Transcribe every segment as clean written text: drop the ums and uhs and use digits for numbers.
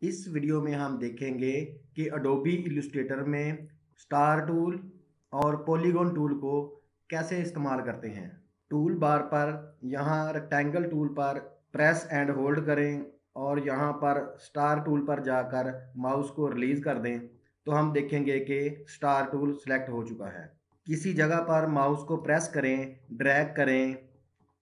इस वीडियो में हम देखेंगे कि अडोबी इलस्ट्रेटर में स्टार टूल और पॉलीगॉन टूल को कैसे इस्तेमाल करते हैं। टूल बार पर यहाँ रेक्टेंगल टूल पर प्रेस एंड होल्ड करें और यहाँ पर स्टार टूल पर जाकर माउस को रिलीज़ कर दें तो हम देखेंगे कि स्टार टूल सेलेक्ट हो चुका है। किसी जगह पर माउस को प्रेस करें, ड्रैग करें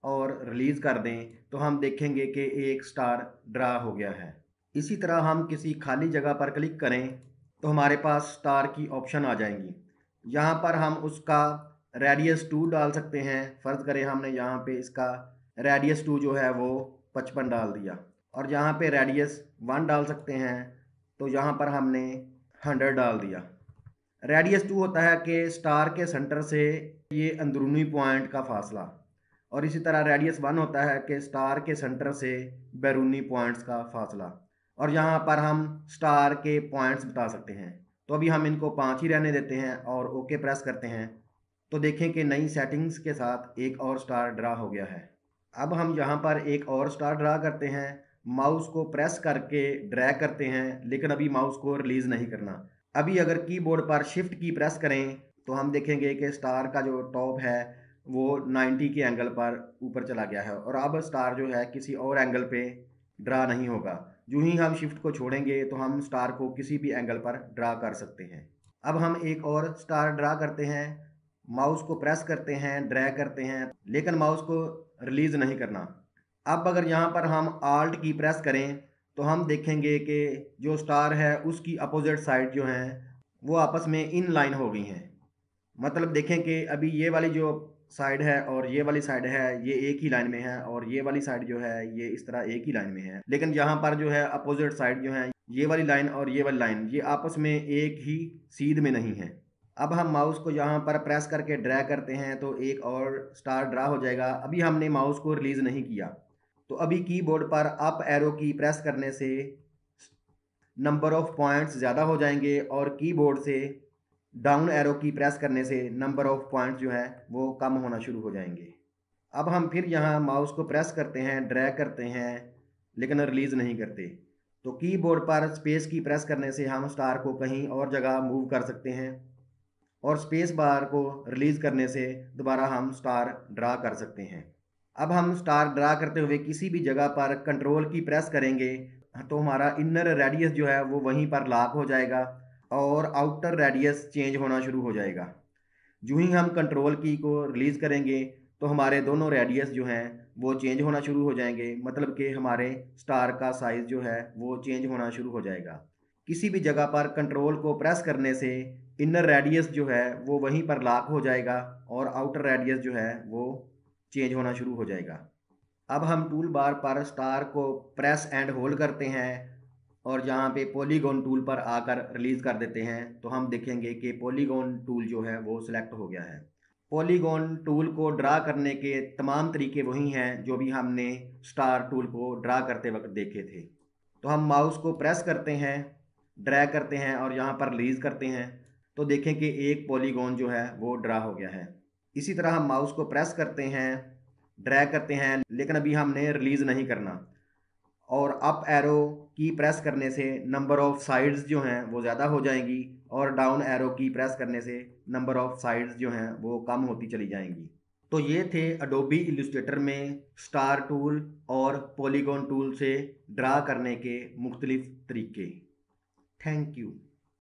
और रिलीज़ कर दें तो हम देखेंगे कि एक स्टार ड्रा हो गया है। इसी तरह हम किसी खाली जगह पर क्लिक करें तो हमारे पास स्टार की ऑप्शन आ जाएंगी। यहाँ पर हम उसका रेडियस 2 डाल सकते हैं। फ़र्ज़ करें हमने यहाँ पे इसका रेडियस 2 जो है वो 55 डाल दिया और यहाँ पे रेडियस 1 डाल सकते हैं, तो यहाँ पर हमने 100 डाल दिया। रेडियस 2 होता है कि स्टार के सेंटर से ये अंदरूनी पॉइंट का फासला, और इसी तरह रेडियस 1 होता है कि स्टार के सेंटर से बैरूनी पॉइंट्स का फासला, और यहाँ पर हम स्टार के पॉइंट्स बता सकते हैं। तो अभी हम इनको 5 ही रहने देते हैं और ओके प्रेस करते हैं तो देखें कि नई सेटिंग्स के साथ एक और स्टार ड्रा हो गया है। अब हम यहाँ पर एक और स्टार ड्रा करते हैं, माउस को प्रेस करके ड्रैग करते हैं, लेकिन अभी माउस को रिलीज़ नहीं करना। अभी अगर कीबोर्ड पर शिफ्ट की प्रेस करें तो हम देखेंगे कि स्टार का जो टॉप है वो 90 के एंगल पर ऊपर चला गया है और अब स्टार जो है किसी और एंगल पे ड्रा नहीं होगा। यूं ही हम शिफ्ट को छोड़ेंगे तो हम स्टार को किसी भी एंगल पर ड्रा कर सकते हैं। अब हम एक और स्टार ड्रा करते हैं, माउस को प्रेस करते हैं, ड्रैग करते हैं, लेकिन माउस को रिलीज़ नहीं करना। अब अगर यहाँ पर हम आल्ट की प्रेस करें तो हम देखेंगे कि जो स्टार है उसकी अपोजिट साइड जो है वो आपस में इन लाइन हो गई हैं। मतलब देखें कि अभी ये वाली जो साइड है और ये वाली साइड है ये एक ही लाइन में है, और ये वाली साइड जो है ये इस तरह एक ही लाइन में है, लेकिन यहाँ पर जो है अपोजिट साइड जो है ये वाली लाइन और ये वाली लाइन ये आपस में एक ही सीध में नहीं है। अब हम माउस को यहाँ पर प्रेस करके ड्रैग करते हैं तो एक और स्टार ड्रा हो जाएगा। अभी हमने माउस को रिलीज़ नहीं किया, तो अभी कीबोर्ड पर अप एरो की प्रेस करने से नंबर ऑफ पॉइंट्स ज़्यादा हो जाएंगे और कीबोर्ड से डाउन एरो की प्रेस करने से नंबर ऑफ पॉइंट्स जो है वो कम होना शुरू हो जाएंगे। अब हम फिर यहाँ माउस को प्रेस करते हैं, ड्रैग करते हैं, लेकिन रिलीज़ नहीं करते, तो कीबोर्ड पर स्पेस की प्रेस करने से हम स्टार को कहीं और जगह मूव कर सकते हैं और स्पेस बार को रिलीज़ करने से दोबारा हम स्टार ड्रा कर सकते हैं। अब हम स्टार ड्रा करते हुए किसी भी जगह पर कंट्रोल की प्रेस करेंगे तो हमारा इनर रेडियस जो है वो वहीं पर लॉक हो जाएगा और आउटर रेडियस चेंज होना शुरू हो जाएगा। यूं ही हम कंट्रोल की को रिलीज़ करेंगे तो हमारे दोनों रेडियस जो हैं वो चेंज होना शुरू हो जाएंगे, मतलब कि हमारे स्टार का साइज़ जो है वो चेंज होना शुरू हो जाएगा। किसी भी जगह पर कंट्रोल को प्रेस करने से इनर रेडियस जो है वो वहीं पर लॉक हो जाएगा और आउटर रेडियस जो है वो चेंज होना शुरू हो जाएगा। अब हम टूल बार पर स्टार को प्रेस एंड होल्ड करते हैं और यहाँ पे पॉलीगॉन टूल पर आकर रिलीज़ कर देते हैं तो हम देखेंगे कि पॉलीगॉन टूल जो है वो सिलेक्ट हो गया है। पॉलीगॉन टूल को ड्रा करने के तमाम तरीके वही हैं जो भी हमने स्टार टूल को ड्रा करते वक्त देखे थे। तो हम माउस को प्रेस करते हैं, ड्रैग करते हैं और यहाँ पर रिलीज़ करते हैं तो देखें कि एक पॉलीगॉन जो है वो ड्रा हो गया है। इसी तरह हम माउस को प्रेस करते हैं, ड्रैग करते हैं, लेकिन अभी हमने रिलीज़ नहीं करना, और अप एरो की प्रेस करने से नंबर ऑफ़ साइड्स जो हैं वो ज़्यादा हो जाएंगी और डाउन एरो की प्रेस करने से नंबर ऑफ़ साइड्स जो हैं वो कम होती चली जाएंगी। तो ये थे अडोबी इलस्ट्रेटर में स्टार टूल और पॉलीगॉन टूल से ड्रा करने के मुख्तलिफ तरीके। Thank you.